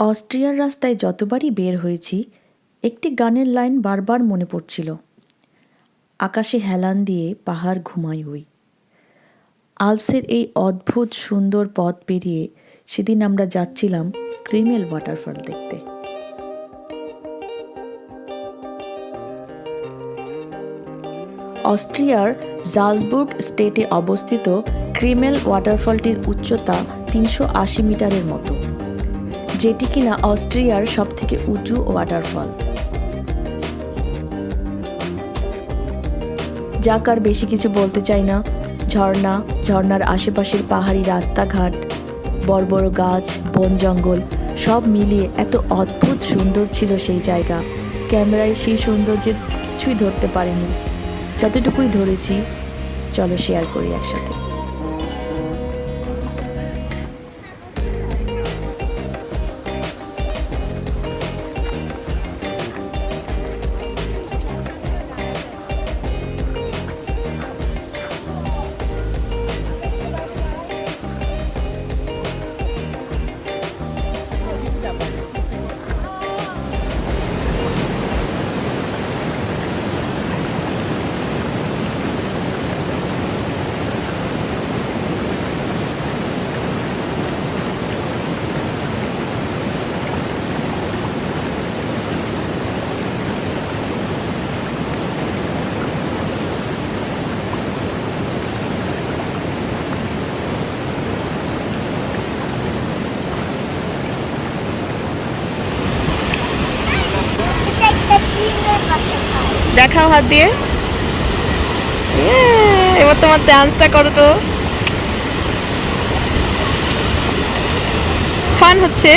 অস্ট্রিয়ার রাস্তায় যতবারই বের হয়েছি একটি গানের লাইন বারবার মনে পড়ছিল। আকাশে হেলান দিয়ে পাহাড় ঘুমাই হই। আল্পসের এই অদ্ভুত সুন্দর পথ পেরিয়ে সেদিন আমরা যাচ্ছিলাম ক্রিমেল ওয়াটারফল দেখতে। অস্ট্রিয়ার জালসবুর্গ স্টেটে অবস্থিত ক্রিমেল ওয়াটারফলটির উচ্চতা ৩৮০ মিটারের মতো, যেটি কিনা অস্ট্রিয়ার সবথেকে উঁচু ওয়াটারফল। যাক আর বেশি কিছু বলতে চাই না। ঝর্ণার আশেপাশের পাহাড়ি রাস্তাঘাট, বড় বড় গাছ, বন জঙ্গল সব মিলিয়ে এত অদ্ভুত সুন্দর ছিল সেই জায়গা। ক্যামেরায় সেই সৌন্দর্যের কিছুই ধরতে পারিনি। যতটুকুই ধরেছি চলো শেয়ার করি একসাথে। দেখাও হাত দিয়ে। এবার তোমার ডান্সটা করো তো। ফান হচ্ছে।